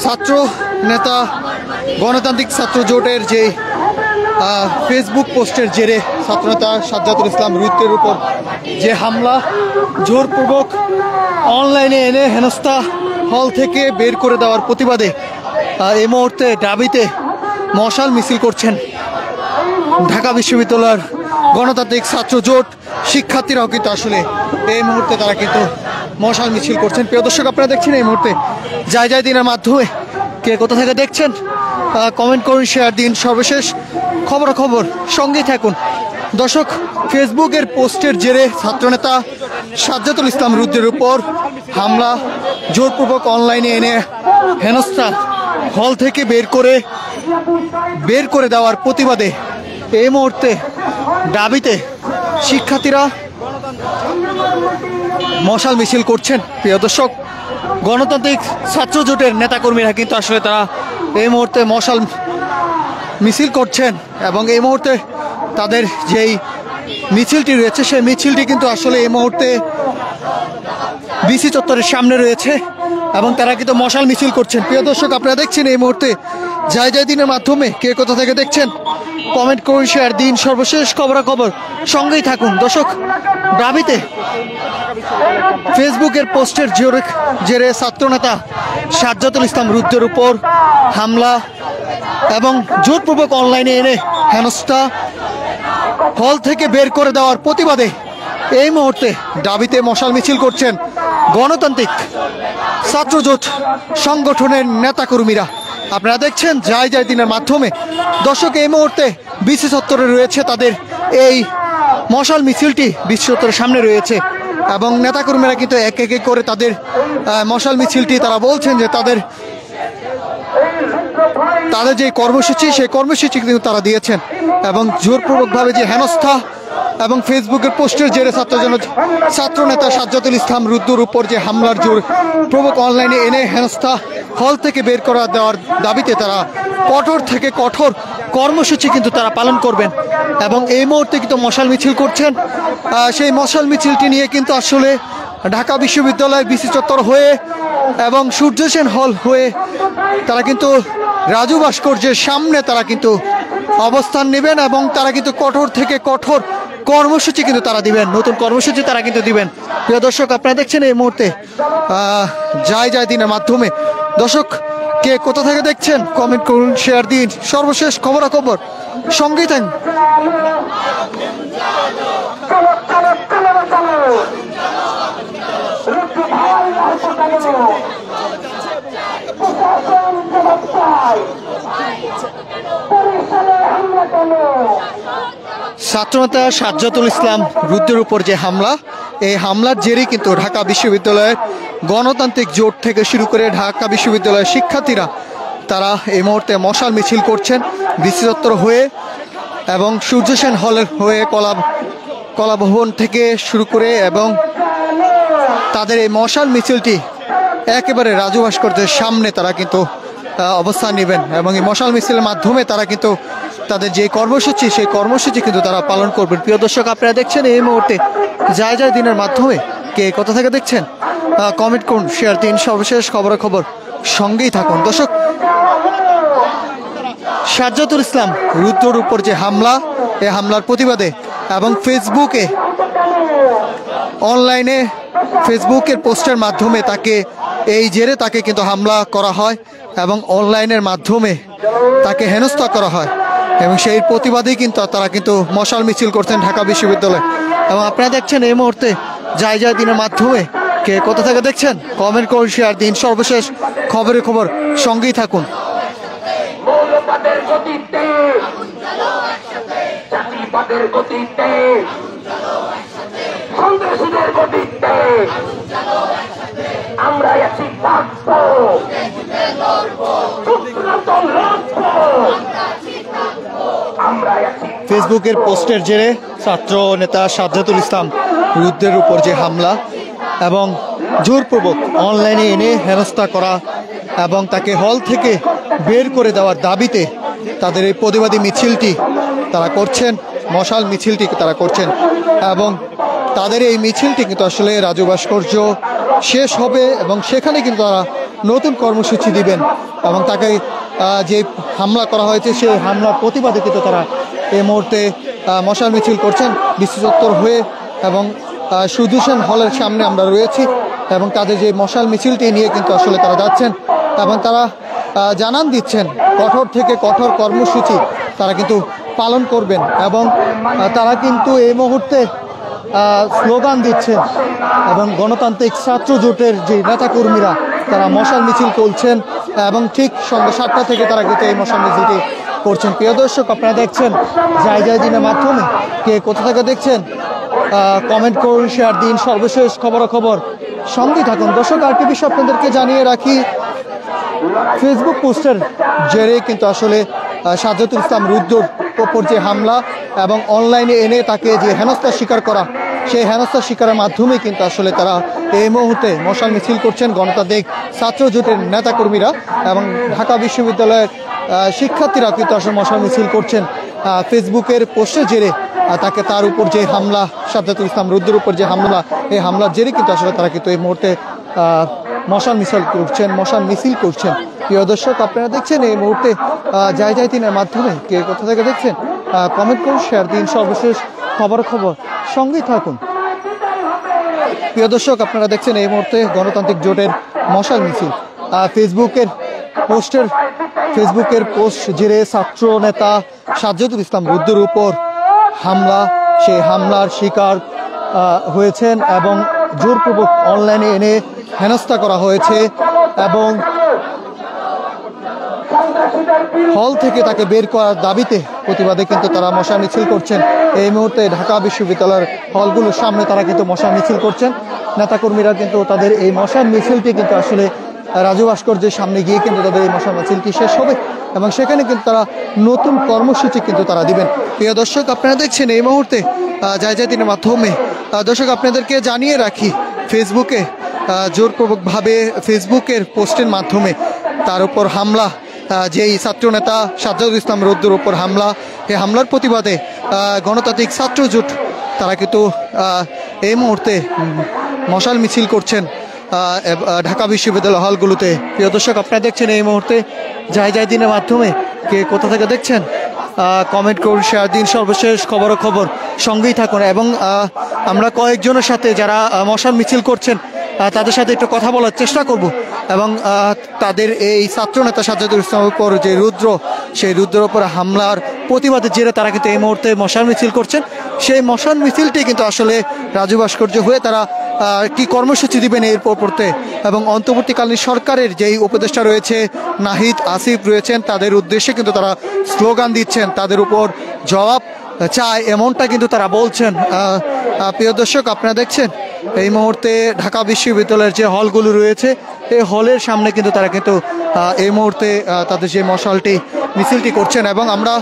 ছাত্র নেতা গণতান্ত্রিক ছাত্র জোটের যে ফেসবুক পোস্টের জেরে ছাত্রনেতা সাজ্জাদুল ইসলাম রুদ্রের উপর যে হামলা, জোরপূর্বক অনলাইনে এনে হেনস্থা, হল থেকে বের করে দেওয়ার প্রতিবাদে এই মুহূর্তে দাবিতে মশাল মিছিল করছেন ঢাকা বিশ্ববিদ্যালয়ের গণতান্ত্রিক ছাত্র জোট শিক্ষার্থীরাও কিন্তু আসলে এই মুহূর্তে তারা কিন্তু মশাল মিছিল করছেন। প্রিয় দর্শক, আপনারা দেখছেন এই মুহূর্তে যায় যায় দিনের মাধ্যমে কে কোথা থেকে দেখছেন কমেন্ট করুন, শেয়ার দিন। সর্বশেষ খবরাখবর সঙ্গেই থাকুন। দর্শক, ফেসবুকের পোস্টের জেরে ছাত্রনেতা সাজ্জাদুল ইসলাম রুদ্রের উপর হামলা, জোরপূর্বক অনলাইনে এনে হেনস্থা, হল থেকে বের করে দেওয়ার প্রতিবাদে এই মুহূর্তে দাবিতে শিক্ষার্থীরা মশাল মিছিল করছেন। প্রিয় দর্শক, গণতান্ত্রিক ছাত্র জোটের নেতাকর্মীরা কিন্তু আসলে তারা এই মুহূর্তে মশাল মিছিল করছেন এবং এই মুহূর্তে তাদের যেই মিছিলটি রয়েছে সেই মিছিলটি কিন্তু আসলে এই মুহূর্তে বিসি চত্বরের সামনে রয়েছে এবং তারা কিন্তু মশাল মিছিল করছেন। প্রিয় দর্শক, আপনারা দেখছেন এই মুহূর্তে যায় যায় দিনের মাধ্যমে কে কোথা থেকে দেখছেন কমেন্ট করুন, শেয়ার দিন। সর্বশেষ খবরাখবর সঙ্গেই থাকুন। দর্শক, দাবিতে ফেসবুকের পোস্টের জেরে ছাত্রনেতা সাজ্জাদুল ইসলাম রুদ্রের উপর হামলা এবং জোরপূর্বক অনলাইনে এনে হেনস্থা, হল থেকে বের করে দেওয়ার প্রতিবাদে এই মুহূর্তে দাবিতে মশাল মিছিল করছেন গণতান্ত্রিক ছাত্রজোট সংগঠনের নেতাকর্মীরা। আপনারা দেখছেন যায় যায় দিনের মাধ্যমে। দর্শক, এই মুহূর্তে বিসি চত্বরে রয়েছে তাদের এই মশাল মিছিলটি, বিসি চত্বরের সামনে রয়েছে এবং নেতাকর্মীরা কিন্তু এক এক করে তাদের মশাল মিছিলটি তারা বলছেন যে তাদের যে কর্মসূচি সেই কর্মসূচি কিন্তু তারা দিয়েছেন এবং জোরপূর্বকভাবে যে হেনস্থা এবং ফেসবুকের পোস্টের জেরে ছাত্রনেতা সাজ্জাদুল ইসলাম রুদ্রের উপর যে হামলার জোরপূর্বক অনলাইনে এনে হেনস্থা, হল থেকে বের করা দেওয়ার দাবিতে তারা কঠোর থেকে কঠোর কর্মসূচি কিন্তু তারা পালন করবেন এবং এই মুহূর্তে কিন্তু মশাল মিছিল করছেন। সেই মশাল মিছিলটি নিয়ে কিন্তু আসলে ঢাকা বিশ্ববিদ্যালয়ের বিসি চত্বর হয়ে এবং সূর্য সেন হল হয়ে তারা কিন্তু রাজু ভাস্কর্যের সামনে তারা কিন্তু অবস্থান নেবেন এবং তারা কিন্তু কঠোর থেকে কঠোর কর্মসূচি কিন্তু তারা দিবেন, নতুন কর্মসূচি তারা কিন্তু দিবেন। প্রিয় দর্শক, আপনারা দেখছেন এই মুহূর্তে যায় যায় দিনের মাধ্যমে। দর্শক, কে কোথা থেকে দেখছেন কমেন্ট করুন, শেয়ার দিন। সর্বশেষ খবরাখবর সঙ্গেই থাকুন। ছাত্রনেতা সাজ্জাদুল ইসলাম রুদ্রের উপর যে হামলা, এই হামলার জেরেই কিন্তু ঢাকা বিশ্ববিদ্যালয়ের গণতান্ত্রিক জোট থেকে শুরু করে ঢাকা বিশ্ববিদ্যালয়ের শিক্ষার্থীরা তারা এই মুহূর্তে মশাল মিছিল করছেন বিসি চত্বর হয়ে এবং সূর্য সেন হলের হয়ে কলাভবন থেকে শুরু করে এবং তাদের এই মশাল মিছিলটি একেবারে রাজু ভাস্কর্যের সামনে তারা কিন্তু অবস্থান নেবেন এবং এই মশাল মিছিলের মাধ্যমে তারা কিন্তু তাদের যে কর্মসূচি সেই কর্মসূচি কিন্তু তারা পালন করবেন। প্রিয় দর্শক, আপনারা দেখছেন এই মুহূর্তে যায় যায় দিনের মাধ্যমে কে কোথা থেকে দেখছেন কমেন্ট করুন, শেয়ার দিন। সর্বশেষ খবরাখবর সঙ্গেই থাকুন। দর্শক, সাজ্জাদুল ইসলাম রুদ্রের উপর যে হামলা, এই হামলার প্রতিবাদে এবং ফেসবুকে অনলাইনে ফেসবুকের পোস্টের মাধ্যমে তাকে এই জেরে তাকে কিন্তু হামলা করা হয় এবং অনলাইনের মাধ্যমে তাকে হেনস্থা করা হয় এবং সেই প্রতিবাদেই কিন্তু তারা কিন্তু মশাল মিছিল করছেন ঢাকা বিশ্ববিদ্যালয়ে এবং আপনারা দেখছেন এই মুহূর্তে যায় যায় দিনের মাধ্যমে কে কোথা থেকে দেখছেন কমেন্ট করুন, শেয়ার দিন। সর্বশেষ খবর সঙ্গেই থাকুন। ফেসবুকের পোস্টের জেরে ছাত্র নেতা সাজ্জাদুল ইসলাম রুদ্রের উপর যে হামলা এবং জোরপূর্বক অনলাইনে এনে হেনস্থা করা এবং তাকে হল থেকে বের করে দেওয়ার দাবিতে তাদের এই প্রতিবাদী মিছিলটি তারা করছেন, মশাল মিছিলটি তারা করছেন এবং তাদের এই মিছিলটি কিন্তু আসলে রাজু ভাস্কর্য শেষ হবে এবং সেখানে কিন্তু তারা নতুন কর্মসূচি দিবেন এবং তাকে যে হামলা করা হয়েছে সেই হামলার প্রতিবাদে কিন্তু তারা এই মুহূর্তে মশাল মিছিল করছেন ডিসি চত্বর হয়ে এবং সুদূষণ হলের সামনে আমরা রয়েছি এবং তাদের যে মশাল মিছিলটি নিয়ে কিন্তু আসলে তারা যাচ্ছেন এবং তারা জানান দিচ্ছেন কঠোর থেকে কঠোর কর্মসূচি তারা কিন্তু পালন করবেন এবং তারা কিন্তু এই মুহূর্তে স্লোগান দিচ্ছেন এবং গণতান্ত্রিক ছাত্র জোটের যে নেতাকর্মীরা তারা মশাল মিছিল করছেন এবং ঠিক সন্ধ্যা 7টা থেকে তারা কিন্তু এই মশাল মিছিলটি করছেন। প্রিয় দর্শক, আপনারা দেখছেন জায়গায় দিনের মাধ্যমে কে কোথা থেকে দেখছেন কমেন্ট করুন, শেয়ার দিন। সর্বশেষ খবরাখবর সঙ্গেই থাকুন। দর্শক, আরেকটি বিষয় আপনাদেরকে জানিয়ে রাখি, ফেসবুক পোস্টের জেরে কিন্তু আসলে সাজ্জাদুল ইসলাম রুদ্রর ওপর যে হামলা এবং অনলাইনে এনে তাকে যে হেনস্থার শিকার করা, সেই হেনস্থার শিকারের মাধ্যমে কিন্তু আসলে তারা এই মুহূর্তে মশাল মিছিল করছেন গণতান্ত্রিক ছাত্র জোটের নেতাকর্মীরা এবং ঢাকা বিশ্ববিদ্যালয়ের শিক্ষার্থীরা কিন্তু আসলে মশাল মিছিল করছেন ফেসবুকের পোস্টের জেরে তাকে তার উপর যে হামলা, সাজ্জাদুল ইসলাম রুদ্রের উপর যে হামলা, এই হামলার জেরে কিন্তু আসলে তারা কিন্তু এই মুহূর্তে মশাল মিছিল করছেন। প্রিয় দর্শক, আপনারা দেখছেন এই মুহূর্তে যাই দিনের মাধ্যমে কে কোথা থেকে দেখছেন কমেন্ট করুন, শেয়ার দিন। সর্বশেষ খবর সঙ্গেই থাকুন। প্রিয় দর্শক, আপনারা দেখছেন এই মুহূর্তে গণতান্ত্রিক জোটের মশাল মিছিল ফেসবুকের পোস্ট জেরে ছাত্র নেতা সাজ্জাদুল ইসলাম রুদ্রের উপর হামলা, সেই হামলার শিকার হয়েছেন এবং জোরপূর্বক অনলাইনে এনে হেনস্থা করা হয়েছে এবং হল থেকে তাকে বের করার দাবিতে প্রতিবাদে কিন্তু তারা মশাল মিছিল করছেন। এই মুহূর্তে ঢাকা বিশ্ববিদ্যালয়ের হলগুলোর সামনে তারা কিন্তু মশাল মিছিল করছেন। নেতাকর্মীরা কিন্তু তাদের এই মশাল মিছিলটি কিন্তু আসলে রাজু ভাস্কর্যের সামনে গিয়ে কিন্তু তাদের এই মশাল মিছিলটি শেষ হবে এবং সেখানে কিন্তু তারা নতুন কর্মসূচি কিন্তু তারা দিবেন। প্রিয় দর্শক, আপনারা দেখছেন এই মুহূর্তে যাই দিনের মাধ্যমে দর্শক আপনাদেরকে জানিয়ে রাখি, ফেসবুকে জোরপূর্বকভাবে ফেসবুকের পোস্টের মাধ্যমে তার উপর হামলা, যেই ছাত্রনেতা সাজ্জাদুল ইসলাম রুদ্রের উপর হামলা, এই হামলার প্রতিবাদে গণতান্ত্রিক ছাত্র জোট তারা কিন্তু এই মুহূর্তে মশাল মিছিল করছেন ঢাকা বিশ্ববিদ্যালয় হলগুলোতে। প্রিয় দর্শক, আপনারা দেখছেন এই মুহূর্তে যাই দিনের মাধ্যমে কে কোথা থেকে দেখছেন কমেন্ট করুন, শেয়ার দিন। সর্বশেষ খবর সঙ্গেই থাকুন এবং আমরা কয়েকজনের সাথে যারা মশাল মিছিল করছেন তাদের সাথে একটু কথা বলার চেষ্টা করব এবং তাদের এই ছাত্রনেতা সাজ্জাদুল ইসলামের উপর যে সেই রুদ্রের উপর হামলার প্রতিবাদের জেরে তারা কিন্তু এই মুহূর্তে মশাল মিছিল করছেন। সেই মশাল মিছিলটি কিন্তু আসলে রাজু ভাস্কর্য হয়ে তারা কি কর্মসূচি দিবেন এর পরবর্তীতে এবং অন্তর্বর্তীকালীন সরকারের যেই উপদেষ্টা রয়েছে, নাহিদ আসিফ রয়েছেন, তাদের উদ্দেশ্যে কিন্তু তারা স্লোগান দিচ্ছেন, তাদের উপর জবাব চায় এমনটা কিন্তু তারা বলছেন। প্রিয় দর্শক, আপনারা দেখছেন এই মুহূর্তে ঢাকা বিশ্ববিদ্যালয়ের যে হলগুলো রয়েছে এই হলের সামনে কিন্তু তারা কিন্তু এই মুহূর্তে তাদের যে মিছিলটি করছেন এবং আমরা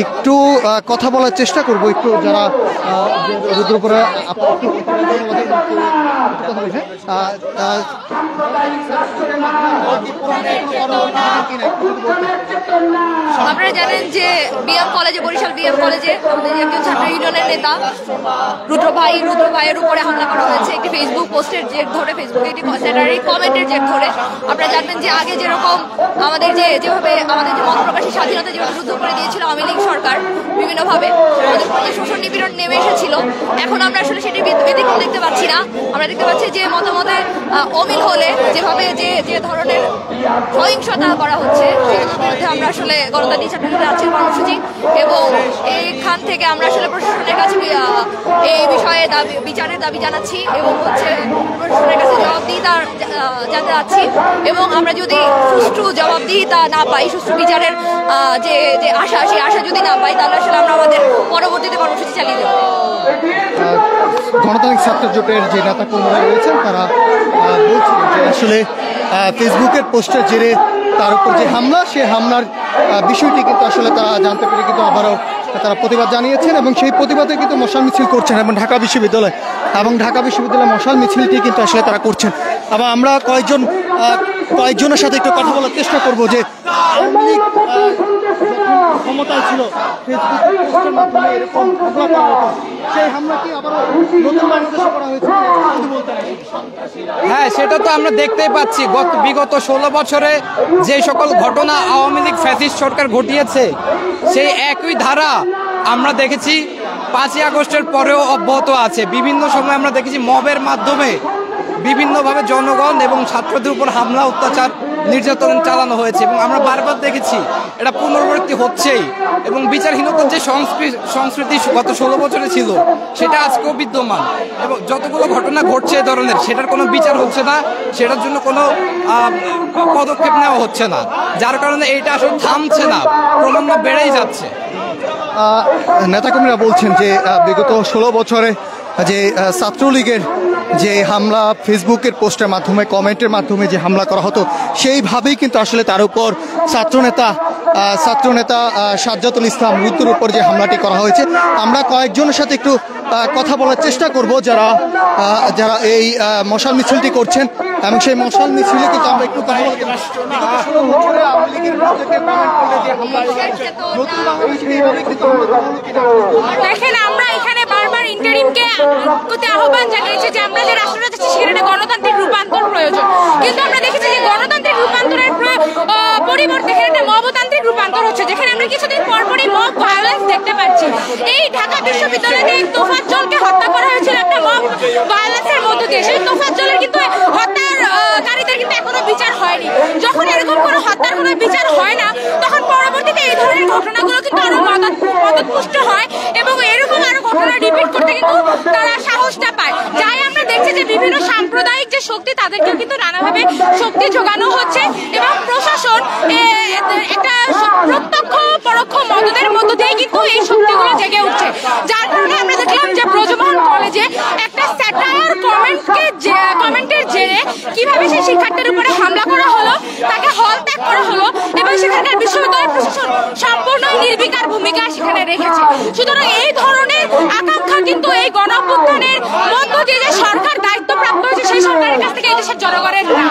একটু কথা বলার চেষ্টা করব, একটু যারা রুদ্র উপরে আপনারা জানেন যে বরিশাল বিএম কলেজে আমাদের একজন ছাত্র ইউনিয়নের নেতা রুদ্র ভাইয়ের উপরে হামলা করা হয়েছে একটি ফেসবুক পোস্টের জের ধরে, ফেসবুকে একটি কমেন্টের জের ধরে। আপনারা জানবেন যে আগে যেরকম আমাদের যেভাবে আমাদের যে মত প্রকাশের স্বাধীনতা যেভাবে রুদ্ধ করে দিয়েছিল আওয়ামী লীগ সরকার বিভিন্নভাবে, আমাদের উপর যে শোষণ নিপীড়ন নেমে এসেছিল, এখন আমরা আসলে সেটির ব্যতিক্রম দেখতে পাচ্ছি না। আমরা দেখতে পাচ্ছি যে মতামতে অমিল হলে যেভাবে যে ধরনের সহিংসতা করা হচ্ছে সেগুলোর বিরুদ্ধে আমরা আসলে গণতান্ত্রিক ছাত্রদের আজকের কর্মসূচি এবং এইখান থেকে আমরা আসলে প্রশাসনের কাছে এই বিষয়ে বিচারের দাবি জানাচ্ছি এবং প্রশাসনের কাছে জবাবদিহিতা জানতে চাচ্ছি এবং আমরা যদি সুষ্ঠু জবাবদিহিতা না পাই, সুষ্ঠু বিচারের যে আশা, সেই আশা যদি না পাই, তাহলে আসলে আমরা আমাদের পরবর্তীতে কর্মসূচি চালিয়ে দেব। গণতান্ত্রিক ছাত্র জোটের যে নেতাকর্মীরা রয়েছেন তারা বলছেন যে আসলে ফেসবুকের পোস্টের জেরে তার উপর যে হামলা, সেই হামলার বিষয়টি কিন্তু আসলে তারা জানতে পেরে কিন্তু আবারও তারা প্রতিবাদ জানিয়েছেন এবং সেই প্রতিবাদে কিন্তু মশাল মিছিল করছেন এবং ঢাকা বিশ্ববিদ্যালয় মশাল মিছিলটি কিন্তু আসলে তারা করছেন। এবং আমরা কয়েকজনের সাথে একটু কথা বলার চেষ্টা করবো যে ক্ষমতায় ছিল ফেসবুক পোস্টের মাধ্যমে এরকম হামলা করা হতো, সেই হামলা কি আবার নতুন বাংলাদেশে করা হয়েছে যদি বলতেন? হ্যাঁ, সেটা তো আমরা দেখতেই পাচ্ছি। বিগত 16 বছরে যে সকল ঘটনা আওয়ামী লীগ ফ্যাসিস্ট সরকার ঘটিয়েছে, সেই একই ধারা আমরা দেখেছি 5ই আগস্টের পরেও অব্যাহত আছে। বিভিন্ন সময় আমরা দেখেছি মবের মাধ্যমে বিভিন্নভাবে জনগণ এবং ছাত্রদের উপর হামলা, অত্যাচার, নির্যাতন চালানো হয়েছে এবং আমরা বারবার দেখেছি এটা পুনরাবৃত্তি হচ্ছেই। এবং বিচারহীনতার যে সংস্কৃতি গত 16 বছরে ছিল, সেটা আজকেও বিদ্যমান এবং যতগুলো ঘটনা ঘটছে এ ধরনের, সেটার কোনো বিচার হচ্ছে না, সেটার জন্য কোনো পদক্ষেপ নেওয়া হচ্ছে না, যার কারণে এটা আসলে থামছে না, ক্রমান্বয়ে বেড়েই যাচ্ছে। নেতাকর্মীরা বলছেন যে বিগত 16 বছরে যে ছাত্রলীগের যে হামলা, ফেসবুকের পোস্টের মাধ্যমে, কমেন্টের মাধ্যমে যে হামলা করা হতো, সেইভাবেই কিন্তু আসলে তার উপর ছাত্রনেতা সাজ্জাতুল ইসলাম রুদ্রর উপর যে হামলাটি করা হয়েছে। আমরা কয়েকজনের সাথে একটু কথা বলার চেষ্টা করব যারা এই মশাল মিছিলটি করছেন, এবং সেই মশাল মিছিলে কিন্তু আমরা একটু কথা বলতে দেখেন, আমরা এখানে বারবার ইন্টারিমকে আহ্বান জানিয়েছি যে আমরা যে রাষ্ট্র চাচ্ছি সেখানে গণতান্ত্রিক রূপান্তর প্রয়োজন, কিন্তু আমরা দেখেছি যে গণতান্ত্রিক রূপান্তরের পরিবর্তে এখানে একটা মবতান্ত্রিক রূপান্তর হচ্ছে, যেখানে আমরা কিছুদিন পরপরই মব ভায়োলেন্স দেখতে পাচ্ছি। এই ঢাকা বিশ্ববিদ্যালয়ে তোফাজ্জলকে হত্যা করা হয়েছিল একটা মব ভায়োলেন্সের মধ্য দিয়ে। সেই তোফাজ্জলের কিন্তু হত্যাকারীদের কিন্তু এখনো বিচার হয়নি। যখন এরকম কোনো হত্যার কোনো বিচার হয় না, তখন পরবর্তীতে এই ধরনের ঘটনাগুলো কিন্তু আরো মদতপুষ্ট হয় এবং এরকম আরো ঘটনা রিপিট করতে কিন্তু তারা সাহসটা পায়। যাই আমরা দেখছি যে বিভিন্ন সাম্প্রদায়িক যে শক্তি, তাদেরকেও কিন্তু নানাভাবে শক্তি যোগানো হচ্ছে এবং প্রশাসন একটা প্রত্যক্ষ পরোক্ষ মদদের মধ্য দিয়ে কিন্তু এই শক্তিগুলো জেগে উঠছে। যার কারণে আমরা দেখলাম যে ব্রজমোহন কলেজে একটা স্যাটায়ার কমেন্টের জেরে কিভাবে সেই শিক্ষার্থীর উপরে হামলা করা হলো, তাকে হল ত্যাগ করা হলো এবং সেখানকার বিশ্ববিদ্যালয় প্রশাসন সম্পূর্ণ নির্বিকার ভূমিকা সেখানে রেখেছে। সুতরাং এই ধরনের আকাঙ্ক্ষা কিন্তু এই গণঅভ্যুত্থানের মধ্য দিয়ে যে সরকার দায়িত্বপ্রাপ্ত হয়েছে, সেই সরকারের কাছ থেকে এই দেশের জনগণের না।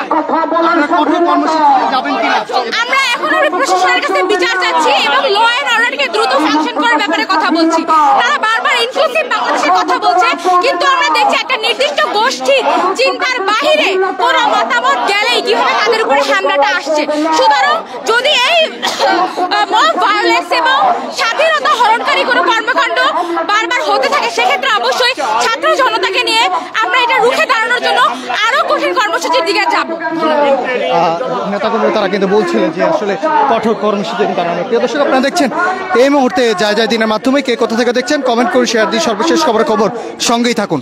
আমরা এখন প্রশাসনের কাছে বিচার চাচ্ছি এবং ল অ্যান্ড অর্ডারকে দ্রুত স্যাংশন করার ব্যাপারে কথা বলছি। তারা বারবার ইনক্লুসিভ বাংলাদেশের কথা বলছে, কিন্তু আমরা দেখছি একটা নির্দিষ্ট গোষ্ঠীর চিন্তার বাহিরে কোনো মতামত গেলেই কিভাবে তাদের উপরে হামলাটা আসছে। সুতরাং যদি এই মব ভায়োলেন্স এবং স্বাধীনতা হরণকারী কোনো কর্মকাণ্ড বারবার হতে থাকে, সেক্ষেত্রে অবশ্যই ছাত্র জনতাকে নিয়ে আমরা এটা রুখে দাঁড়ানোর জন্য আরো কঠিন কর্মসূচির দিকে যাব। নেতাকর্মী তারা কিন্তু বলছিলেন যে আসলে কঠোর কর্মসূচি তারা। প্রিয় দর্শক, আপনারা দেখছেন এই মুহূর্তে যায় দিনের মাধ্যমে কে কোথা থেকে দেখছেন কমেন্ট করে শেয়ার দিয়ে সর্বশেষ খবর সঙ্গেই থাকুন।